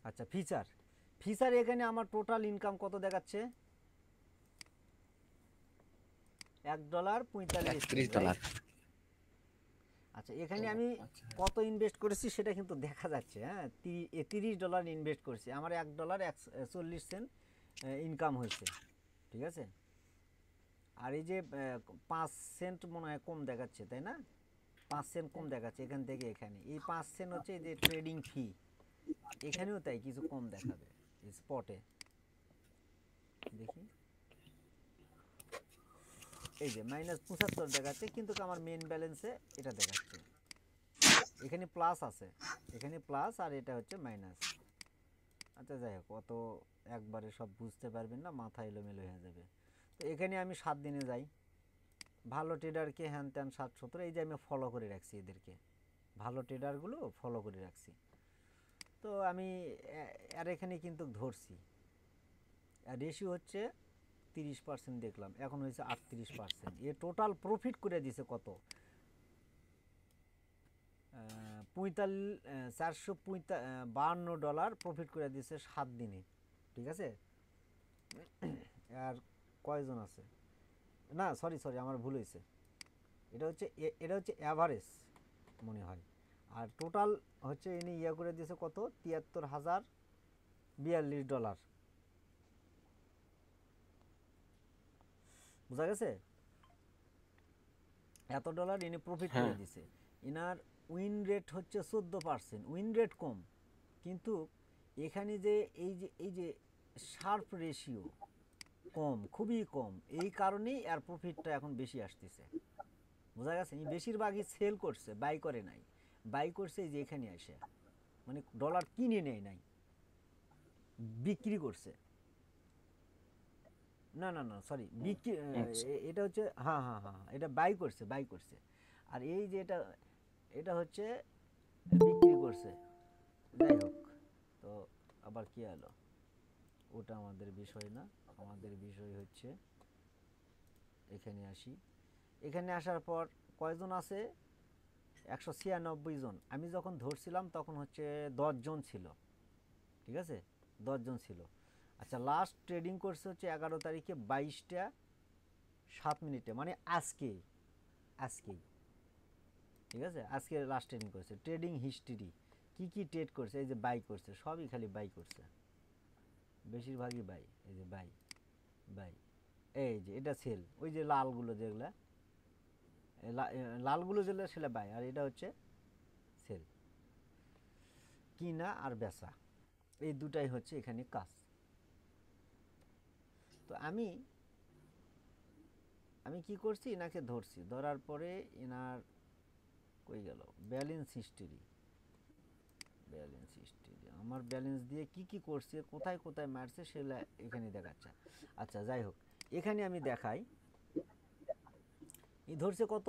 আচ্ছা, ফিচার ফিচার এখানে আমার টোটাল ইনকাম কত দেখাচ্ছে, $1.45। $31। আচ্ছা, এখানে আমি কত ইনভেস্ট করেছি সেটা কিন্তু দেখা যাচ্ছে। হ্যাঁ, $30 ইনভেস্ট করছি, আমার $1.40 ইনকাম হয়েছে। ঠিক আছে, আর এই যে 5 সেন্ট মনে হয় কম দেখাচ্ছে, তাই না? 5 সেন্ট কম দেখাচ্ছে এখান থেকে এখানে, এই 5 সেন্ট হচ্ছে এই যে ট্রেডিং ফি, এখানেও তাই কিছু কম দেখাবে স্পটে। দেখি, এই যে -75 দেখাচ্ছে, কিন্তু আমার মেন ব্যালেন্সে এটা দেখাচ্ছে, এখানে প্লাস আছে, এখানে প্লাস আর এটা হচ্ছে মাইনাস। আচ্ছা যাই হোক, অত একবারে সব বুঝতে পারবেন না, মাথা এলোমেলো হয়ে যাবে। তো এখানে আমি 7 দিনে যাই, ভালো ট্রেডারকে হ্যান ত্যান 60-70, এই যে আমি ফলো করে রাখছি এদেরকে, ভালো ট্রেডারগুলো ফলো করে রাখছি। তো আমি আর এখানে কিন্তু ধরছি, আর রেশিও হচ্ছে 30% দেখলাম, এখন হয়েছে 38%। এ টোটাল প্রফিট করে দিছে কত, $452 প্রফিট করে দিছে 7 দিনে। ঠিক আছে, আর কয়জন আছে, না সরি আমার ভুল হয়েছে, এটা হচ্ছে অ্যাভারেজ মনে হয়। আর টোটাল হচ্ছে ইনি ইয়ে করে দিয়েছে কত, $73,042। বোঝা গেছে, এত ডলার ইনি প্রফিট করে হ্যাঁ। দিছে। ইনার উইন রেট হচ্ছে 14%, উইন রেট কম, কিন্তু এখানে যে এই যে শার্প রেশিও কম, খুবই কম, এই কারণেই এর প্রফিটটা এখন বেশি আসতেছে। বোঝা গেছে, এই বেশিরভাগই সেল করছে, বাই করে নাই, বাই করছে এই যে এখানে আসে, মানে ডলার কিনে নেয় নাই, বিক্রি করছে, না সরি, বিক্রি, আচ্ছা। এটা হচ্ছে, হ্যাঁ, এটা বাই করছে। আর এই যে এটা হচ্ছে বিক্রি করছে। যাই হোক, তো আবার কি হলো, ওটা আমাদের বিষয় না, আমাদের বিষয় হচ্ছে এখানে আসি। এখানে আসার পর কয়জন আছে, 196 জন। আমি যখন ধরছিলাম তখন হচ্ছে 10 জন ছিল। ঠিক আছে, 10 জন ছিল। আচ্ছা, লাস্ট ট্রেডিং করছে হচ্ছে 11 তারিখে 22টা 7 মিনিটে, মানে আজকেই। ঠিক আছে, আজকে লাস্ট ট্রেডিং করছে। ট্রেডিং হিস্ট্রি কি ট্রেড করছে, এই যে বাই করছে, সবই খালি বাই করছে, বেশিরভাগই বাই। এই যে বাই, এই যে এটা সেল, ওই যে লালগুলো যেগুলা, লালগুলো যেগুলো সেটা বাই, আর এটা হচ্ছে সেল, কিনা আর বেচা, এই দুটাই হচ্ছে এখানে কাজ। তো আমি কি করছি, এনাকে ধরছি, ধরার পরে এনার কই গেল ব্যালেন্স হিস্ট্রি, আমার ব্যালেন্স দিয়ে কি করছে, কোথায় মারছে, সেটা এখানে দেখাচ্ছে। আচ্ছা, যাই হোক, এখানে আমি দেখাই, এই ধরছে কত,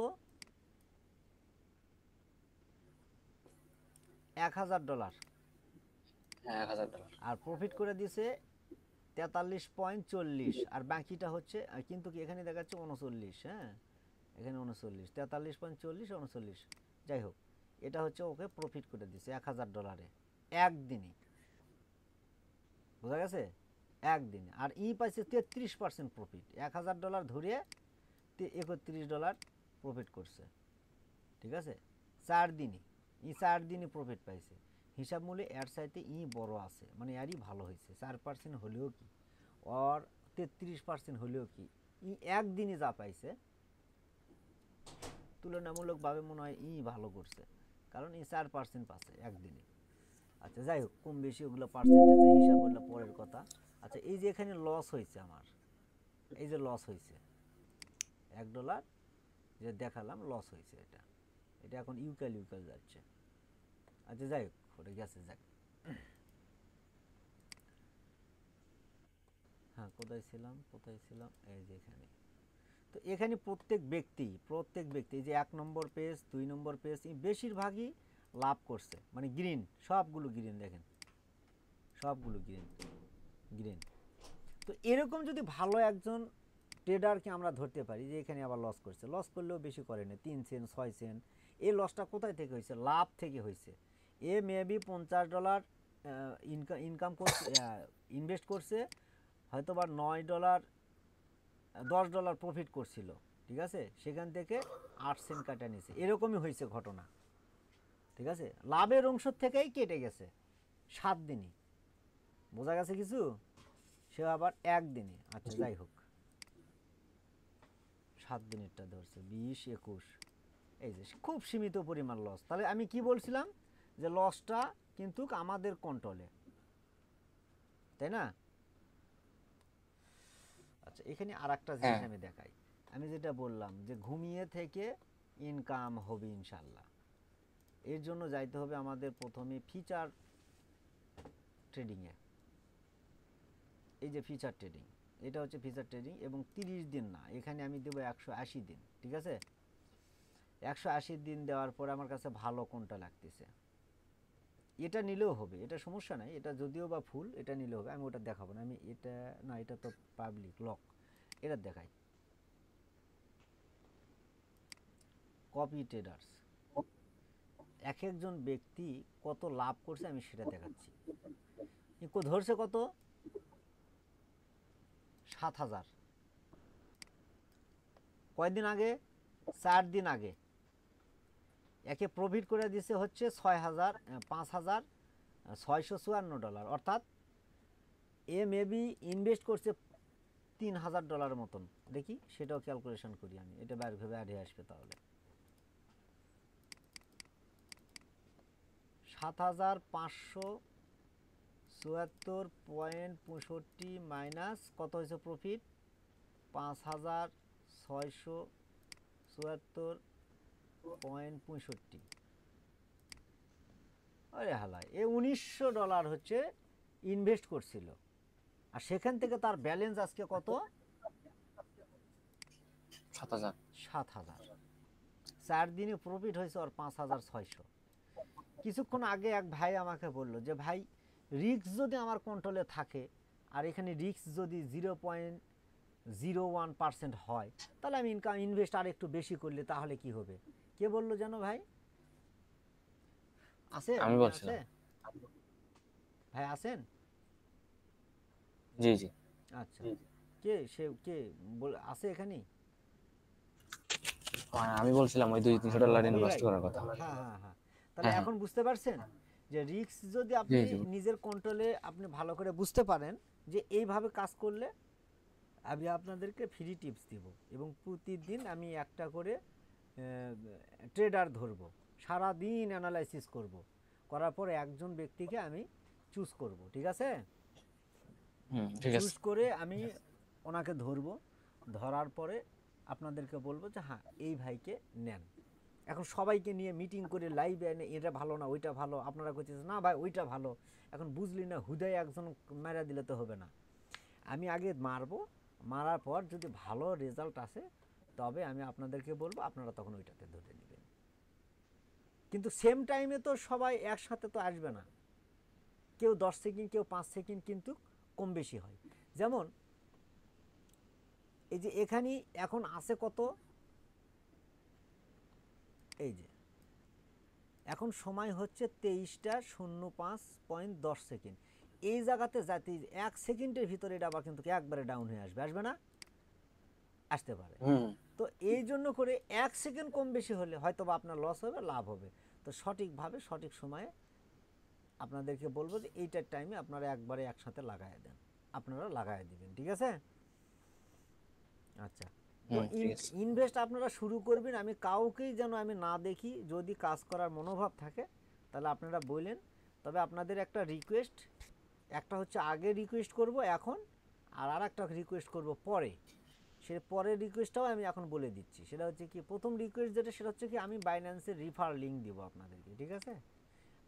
$1,000, হ্যাঁ, $1,000। আর প্রফিট করে দিছে 43.40, আর বাকিটা হচ্ছে, কিন্তু কি এখানে দেখাচ্ছে 39, হ্যাঁ এখানে 39, 43.40, 39, যাই হোক, এটা হচ্ছে ওকে প্রফিট করে দিছে $1,000 একদিনে। বোঝা গেছে, একদিনে। আর পাইছে 33% প্রফিট, $1,000 ধরে $31 প্রফিট করছে। ঠিক আছে, 4 দিনে, 4 দিনে প্রফিট পাইছে। হিসাব মূল্যে এর চাইতে বড় আছে, মানে এরই ভালো হয়েছে। 4% হলেও কি, আর 33% হলেও কি, একদিনে যা পাইছে তুলনামূলকভাবে মনে হয় ভালো করছে, কারণ 4% পাচ্ছে একদিনে। আচ্ছা, যাই হোক, কম বেশি ওগুলো পার্সেন্টেজে হিসাব হলো পরের কথা। আচ্ছা, এই যে এখানে লস হয়েছে আমার, এই যে লস হয়েছে $1 যে দেখালাম, লস হয়েছে, এটা এখন ইউকাল যাচ্ছে। আচ্ছা, যাই হোক, ওটা গেছে, যাক। হ্যাঁ, কোথায় ছিলাম, এই যে এখানে। তো এখানে প্রত্যেক ব্যক্তি, এই যে 1 নম্বর পেজ, 2 নম্বর পেজ, বেশিরভাগই লাভ করছে, মানে গ্রিন, সবগুলো গ্রিন, দেখেন সবগুলো গ্রিন। তো এরকম যদি ভালো একজন ট্রেডারকে আমরা ধরতে পারি, যে এখানে আবার লস করছে, লস করলেও বেশি করে না, 3 সেন্ট 6 সেন্ট, এই লসটা কোথায় থেকে হয়েছে, লাভ থেকে হয়েছে। এ মেবি $50 ইনকাম করছে, ইনভেস্ট করছে, হয়তো বা $9 $10 প্রফিট করছিল। ঠিক আছে, সেখান থেকে 8 সেন্ট কাটা নিয়েছে, এরকমই হয়েছে ঘটনা। ঠিক আছে, লাভের অংশ থেকেই কেটে গেছে 7 দিনই। বোঝা গেছে কিছু, সে আবার একদিনে। আচ্ছা, যাই হোক, 7 দিনেরটা ধরছে, 20 21, এই যে খুব সীমিত পরিমাণ লস। তাহলে আমি কি বলছিলাম, যে লসটা কিন্তু আমাদের কন্ট্রোলে, তাই না? আচ্ছা, এখানে আর একটা জিনিস হ্যাঁ। আমি দেখাই। আমি যেটা বললাম যে ঘুমিয়ে থেকে ইনকাম হবে ইনশাল্লাহ, এর জন্য যাইতে হবে আমাদের প্রথমে ফিচার ট্রেডিংয়ে। এই যে ফিচার ট্রেডিং, এটা হচ্ছে ফিউচার ট্রেডিং, এবং 30 দিন না, এখানে আমি দেবো 180 দিন। ঠিক আছে, 180 দিন দেওয়ার পরে আমার কাছে ভালো কোনটা লাগতেছে, এটা নিলেও হবে, এটা সমস্যা নাই, এটা যদিও বা ফুল, এটা নিলেও হবে। আমি ওটা দেখাবো না, আমি এটা না, এটা তো পাবলিক লক, এটা দেখাই। কপি ট্রেডার্স, এক একজন ব্যক্তি কত লাভ করছে আমি সেটা দেখাচ্ছি। ধরছে কত, 7,000, কয়দিন আগে, 4 দিন আগে একে প্রফিট করে দিছে হচ্ছে 5,654 ডলার, অর্থাৎ এ মেবি ইনভেস্ট করছে $3,000 মতন। দেখি সেটাও ক্যালকুলেশন করি আমি, এটা বাইরে ভেবে আড়ে আসবে তাহলে। 7,574.65 মাইনাস কত হয়েছে প্রফিট, 5,674.65। আরে হালায়, এ $1,900 হচ্ছে ইনভেস্ট করছিল, আর সেখান থেকে তার ব্যালেন্স আজকে কত, 7,000। 7,000। 4 দিনে প্রফিট হয়েছে ওর 5,600। কিছুক্ষণ আগে এক ভাই আমাকে বলল যে ভাই, রিস্ক যদি আমার কন্ট্রোলে থাকে আর এখানে রিস্ক যদি 0.01% হয়, তাহলে আমি ইনভেস্ট আর একটু বেশি করলে তাহলে কি হবে। কে বললো জানো ভাই, আছে আমি মনে বলছিলাম। আছে? ভাই আছেন? জি জি। আচ্ছা, কে সে, কে আছে এখানে? আমি বলছিলাম ওই $200-300 রবি ইনভেস্ট ভাই? করার কথা। হ্যাঁ হ্যাঁ হ্যাঁ, তাহলে হ্যাঁ, এখন বুঝতে পারছেন যে রিস্ক যদি জি আপনি জি। নিজের কন্ট্রোলে আপনি ভালো করে বুঝতে পারেন যে এইভাবে কাজ করলে আমি আপনাদেরকে ফ্রি টিপস দিব, এবং প্রতিদিন আমি একটা করে ট্রেডার ধরবো, সারাদিন অ্যানালাইসিস করব, করার পরে একজন ব্যক্তিকে আমি চুজ করব। ঠিক আছে, ঠিক চুজ আছে। করে আমি ওনাকে ধরবো, ধরার পরে আপনাদেরকে বলবো যে হ্যাঁ এই ভাইকে নেন। এখন সবাইকে নিয়ে মিটিং করে লাইভে এনে এটা ভালো না ওইটা ভালো, আপনারা কইতেছেন না ভাই ওইটা ভালো, এখন বুঝলি না হুদায় একজন মেরা দিলে তো হবে না। আমি আগে মারবো, মারার পর যদি ভালো রেজাল্ট আসে তবে আমি আপনাদেরকে বলবো, আপনারা তখন ওইটাতে ধরে নেবেন। কিন্তু সেম টাইমে তো সবাই একসাথে তো আসবে না, কেউ 10 সেকেন্ড, কেউ 5 সেকেন্ড কিন্তু কম বেশি হয়। যেমন এই যে এখানে এখন আছে কত, এই যে এখন সময় হচ্ছে 23:05.10 এই জায়গাতে যাতে 1 সেকেন্ডের ভিতরে এটা আবার কিন্তু একবারে ডাউন হয়ে আসবে, আসবে না? আসতে পারে। তো এই জন্য করে 1 সেকেন্ড কম বেশি হলে হয়তো বা আপনার লস হবে, লাভ হবে। তো সঠিকভাবে সঠিক সময়ে আপনাদেরকে বলবো যে এইটার টাইমে আপনারা একবারে একসাথে লাগাই দেন, আপনারা লাগাই দিবেন। ঠিক আছে, আচ্ছা। তো ঠিক আছে। ইনভেস্ট আপনারা শুরু করবেন, আমি কাউকেই যেন আমি না দেখি, যদি কাজ করার মনোভাব থাকে তাহলে আপনারা বললেন। তবে আপনাদের একটা রিকোয়েস্ট, একটা হচ্ছে আগে রিকোয়েস্ট করব এখন, আর একটা রিকোয়েস্ট করব পরে। সে পরের রিকোয়েস্টটাও আমি এখন বলে দিচ্ছি। সেটা হচ্ছে কি, প্রথম রিকোয়েস্ট যেটা, সেটা হচ্ছে কি আমি বাইন্যান্সের রিফার লিঙ্ক দিব আপনাদেরকে। ঠিক আছে,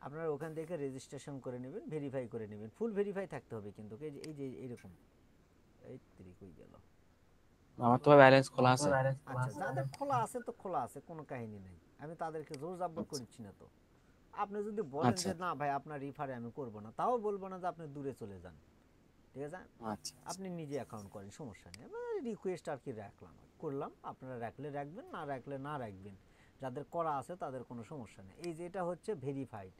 আপনারা ওখান থেকে রেজিস্ট্রেশন করে নেবেন, ভেরিফাই করে নেবেন, ফুল ভেরিফাই থাকতে হবে কিন্তু। এই যে এইরকম, এই তিরিক হয়ে গেল। আমার তো ব্যালেন্স খোলা আছে। আচ্ছা, যাদের খোলা আছে তো খোলা আছে, কোনো কাহিনী নেই, আমি তাদেরকে জোর জাব্বর করছি না। তো আপনি যদি বলেন আচ্ছা যে না ভাই আপনার রিফারে আমি করব না, তাও বলবো না যে আপনি দূরে চলে যান। ঠিক আছে, আচ্ছা আপনি নিজে অ্যাকাউন্ট করেন, সমস্যা নেই। রিকোয়েস্ট আর কি রাখলাম, করলাম, আপনারা রাখলে রাখবেন, না রাখলে না রাখবেন। যাদের করা আছে তাদের কোনো সমস্যা নেই। এই যে এটা হচ্ছে ভেরিফাইড,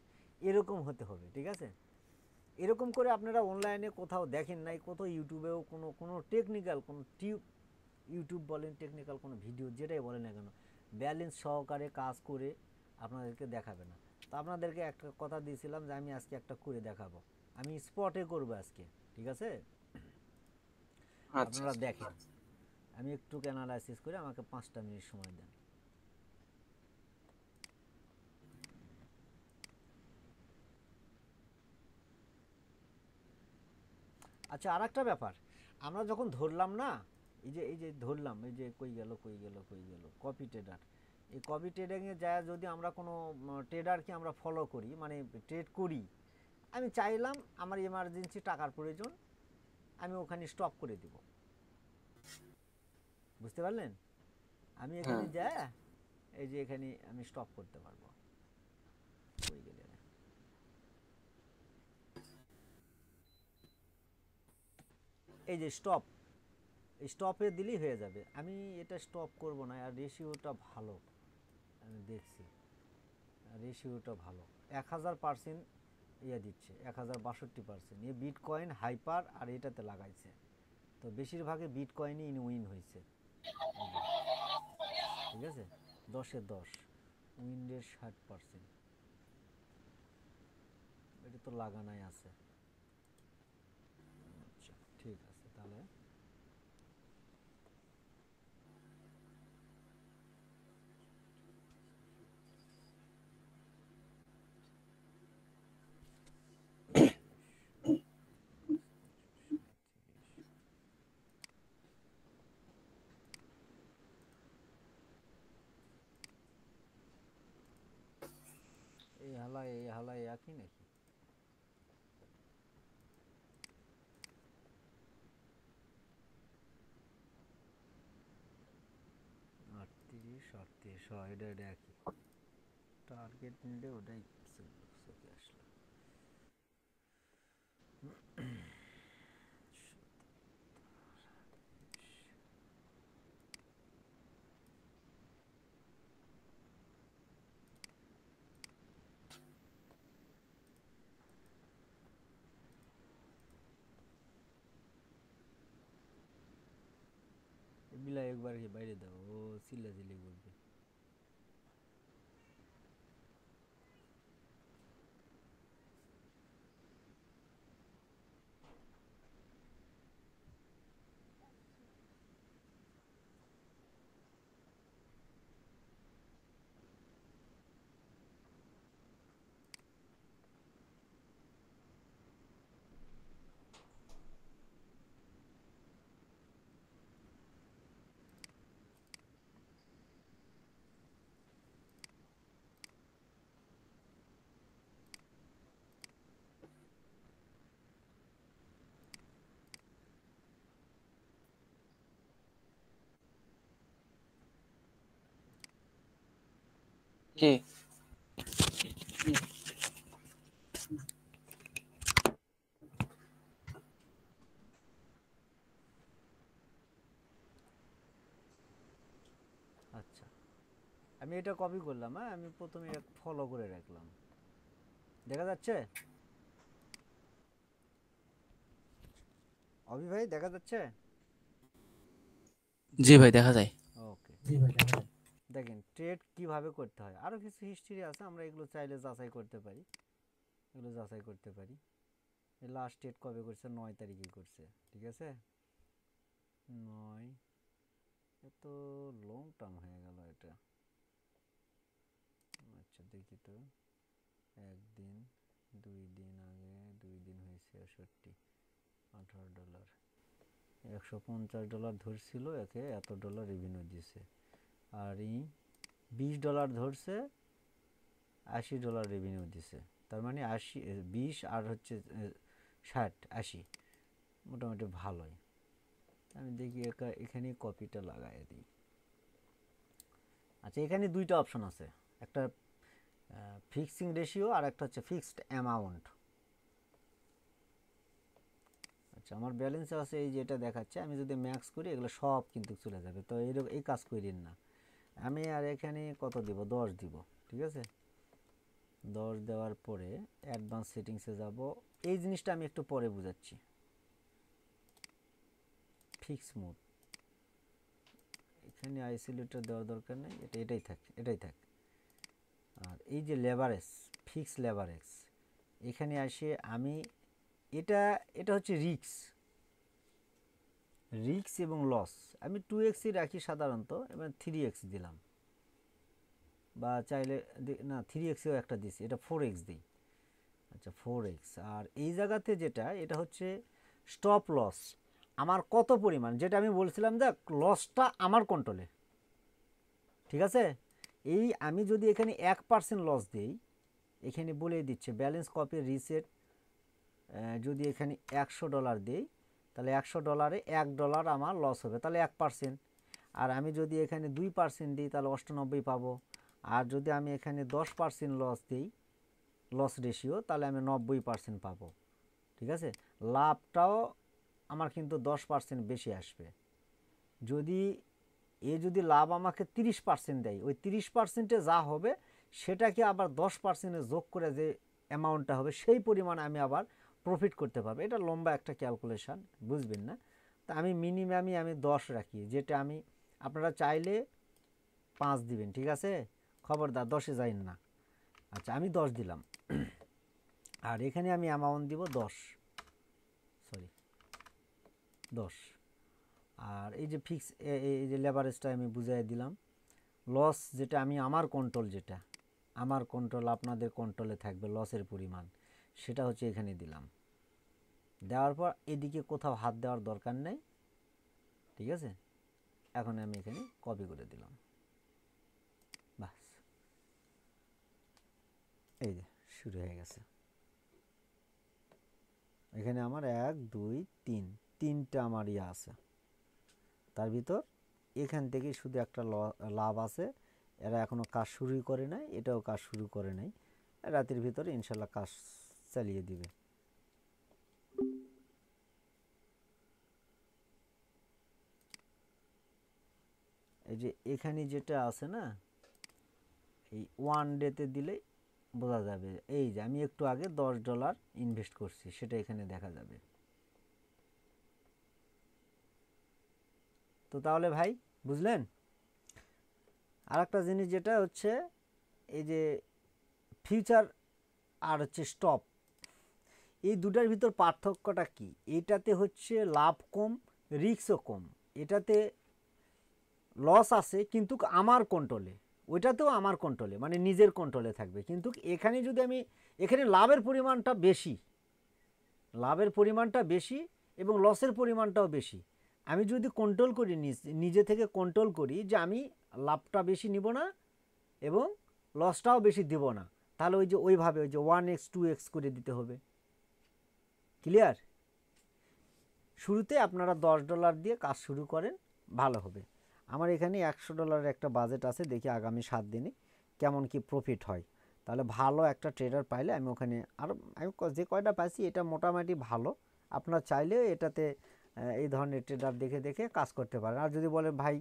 এরকম হতে হবে। ঠিক আছে, এরকম করে আপনারা অনলাইনে কোথাও দেখেন নাই, কোথাও ইউটিউবেও কোনো টেকনিক্যাল কোনো ইউটিউব বলেন, টেকনিক্যাল কোনো ভিডিও যেটাই বলেন না কেন, ব্যালেন্স সহকারে কাজ করে আপনাদেরকে দেখাবে না। তো আপনাদেরকে একটা কথা দিয়েছিলাম যে আমি আজকে একটা করে দেখাবো, আমি স্পটে করবো আজকে। ঠিক আছে, আচ্ছা আপনারা দেখেন, আমি একটু অ্যানালাইসিস করে আমাকে 5টা মিনিট সময় দেন। আচ্ছা, আর একটা ব্যাপার, আমরা যখন ধরলাম না, এই যে ধরলাম, এই যে কই গেল কপি ট্রেডার, এই কপি ট্রেডিংয়ে যায় যদি আমরা কোনো ট্রেডারকে আমরা ফলো করি, মানে ট্রেড করি, আমি চাইলাম আমার এমার্জেন্সি টাকার প্রয়োজন, আমি ওখানে স্টপ করে দিব। বুঝতে পারলেন? আমি হ্যাঁ এখানে যা এই যে এখানে আমি স্টপ করতে পারবো। কই গেলে রে? এই যে স্টপ, এই স্টপে দিলেই হয়ে যাবে। আমি এটা স্টপ করব না, আর রেশিওটা ভালো আমি দেখছি, রেশিওটা ভালো 1000% ইয়ে দিচ্ছে, 1062%। এ বিটকয়েন হাইপার আর এটাতে লাগাইছে, তো বেশিরভাগই বিটকয়েনই উইন হয়েছে। এই যে, ঠিক আছে, 10-এ 10, উইন্ডের 60%। এটা তো লাগানাই আছে। আচ্ছা ঠিক আছে তাহলে। এই হালাই একই নাকি? 38-38, এটা একই টার্গেট নিলে ওটাই চলে আসলো। বিলাই একবার কি বাইরে দাও, ও চিল্লাচিল্লি করবে। কি আচ্ছা আমি এটা কপি করলাম, হ্যাঁ আমি প্রথমে ফলো করে রাখলাম, দেখা যাচ্ছে? অভি ভাই দেখা যাচ্ছে? জি ভাই দেখা যায়। ওকে, দেখেন ট্রেড কিভাবে করতে হয়, আরও কিছু হিস্ট্রি আছে, আমরা এগুলো চাইলে যাচাই করতে পারি, এগুলো যাচাই করতে পারি। লাস্ট ট্রেড কবে করছে? 9 তারিখে করছে, ঠিক আছে, 9। এত লং টার্ম হয়ে গেল এটা। আচ্ছা দেখি তো, একদিন, 2 দিন আগে, 2 দিন হয়েছে 68, $18, $150 ধরছিল, একে এত ডলার রেভিনিউ দিছে। আর এই $20 ধরছে, $80 রেভিনিউ দিছে। তার মানে 80, 20 আর হচ্ছে 60, 80, মোটামুটি ভালোই। আমি দেখি এখানে কপিটা লাগাই দিই। আচ্ছা এখানে দুইটা অপশন আছে, একটা ফিক্সিং রেশিও আর একটা হচ্ছে ফিক্সড অ্যামাউন্ট। আচ্ছা আমার ব্যালেন্সে আছে এই যে এটা দেখাচ্ছে, আমি যদি ম্যাক্স করি এগুলো সব কিন্তু চলে যাবে, তো এই কাজ করেন না। আমি আর এখানে কত দিব? 10 দিব, ঠিক আছে। 10 দেওয়ার পরে অ্যাডভান্স সেটিংসে যাব। এই জিনিসটা আমি একটু পরে বুঝাচ্ছি। ফিক্স মোড, এখানে আইসোলেটর দেওয়ার দরকার নেই, এটাই থাক, এটাই থাক। আর এই যে লেভারেজ, ফিক্স লেভারেজ, এখানে আসে আমি এটা এটা হচ্ছে রিক্স এবং লস। আমি 2x রাখি সাধারণত, এবার 3x দিলাম, বা চাইলে না 3xও একটা দিছি, এটা 4x দিই। আচ্ছা 4x। আর এই জায়গাতে যেটা, এটা হচ্ছে স্টপ লস, আমার কত পরিমাণ, যেটা আমি বলছিলাম দেখ লসটা আমার কন্ট্রোলে, ঠিক আছে। এই আমি যদি এখানে 1% লস দিই, এখানে বলে দিচ্ছে ব্যালেন্স কপি রিসেট, যদি এখানে $100 দিই, তাহলে $100 $1 আমার লস হবে, তাহলে 1%। আর আমি যদি এখানে 2% দিই তাহলে 98 পাবো, আর যদি আমি এখানে 10% লস দিই, লস রেশিও, তাহলে আমি 90% পাবো। ঠিক আছে, লাভটাও আমার কিন্তু 10% বেশি আসবে। যদি যদি লাভ আমাকে 30% দেয়, ওই 30%-এ যা হবে সেটাকে আবার 10%-এ যোগ করে যে অ্যামাউন্টটা হবে সেই পরিমাণ আমি আবার প্রফিট করতে পারবো। এটা লম্বা একটা ক্যালকুলেশান, বুঝবেন না? তা আমি মিনিমামই আমি 10 রাখি, যেটা আমি, আপনারা চাইলে 5 দিবেন, ঠিক আছে, খবরদার 10-এ যাইন না। আচ্ছা, আমি 10 দিলাম, আর এখানে আমি অ্যামাউন্ট দিব 10, সরি 10। আর এই যে ফিক্স, এই যে লেভারেজটা আমি বুঝাই দিলাম। লস যেটা আমি, আমার কন্ট্রোল, যেটা আমার কন্ট্রোল আপনাদের কন্ট্রোলে থাকবে, লসের পরিমাণ, সেটা হচ্ছে এখানে দিলাম। দেওয়ার পর এদিকে কোথাও হাত দেওয়ার দরকার নেই, ঠিক আছে। এখন আমি এখানে কপি করে দিলাম, বাস, এই যে শুরু হয়ে গেছে। এখানে আমার 1 2 3 তিনটা আমার ইয়ে আছে, তার ভিতর এখান থেকে শুধু একটা লাভ আছে। এরা এখনও কাজ শুরুই করে নাই, এটাও কাজ শুরু করে নাই, রাতের ভিতরে ইনশাল্লাহ কাজ চালিয়ে দিবে। এই যে এখানে যেটা আছে না, এই 1 ডেতে দিলে বোঝা যাবে। এই যে আমি একটু আগে $10 ইনভেস্ট করছি, সেটা এখানে দেখা যাবে। তো তাহলে ভাই বুঝলেন? আর একটা জিনিস যেটা হচ্ছে, এই যে ফিউচার আর হচ্ছে স্টপ, এই দুটার ভিতর পার্থক্যটা কি? এটাতে হচ্ছে লাভ কম, রিস্কও কম। এটাতে লস আছে কিন্তু আমার কন্ট্রোলে, ওইটাতেও আমার কন্ট্রোলে, মানে নিজের কন্ট্রোলে থাকবে। কিন্তু এখানে যদি আমি, এখানে লাভের পরিমাণটা বেশি, লাভের পরিমাণটা বেশি এবং লসের পরিমাণটাও বেশি। আমি যদি কন্ট্রোল করি, নিজে থেকে কন্ট্রোল করি যে আমি লাভটা বেশি নিব না এবং লসটাও বেশি দিব না, তাহলে ওই যে ওইভাবে ওই যে 1x 2x করে দিতে হবে। ক্লিয়ার? শুরুতে আপনারা $10 দিয়ে কাজ শুরু করেন, ভালো হবে। আমার এখানে $100 একটা বাজেট আছে, দেখি আগামী 7 দিনে কেমন কি প্রফিট হয়। তাহলে ভালো একটা ট্রেডার পাইলে আমি ওখানে, আর আমি যে কয়টা পাইছি এটা মোটামুটি ভালো। আপনার চাইলে এটাতে এই ধরনের ট্রেডার দেখে দেখে কাজ করতে পারেন। আর যদি বলেন ভাই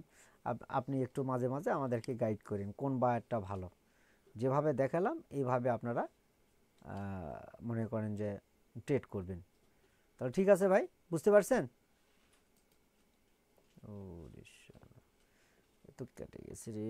আপনি একটু মাঝে মাঝে আমাদেরকে গাইড করেন কোন বায়ারটা ভালো, যেভাবে দেখালাম এইভাবে আপনারা মনে করেন যে ট্রেড করবেন। তাহলে ঠিক আছে ভাই, বুঝতে পারছেন? ও রে, তো কেটে গেছে রে।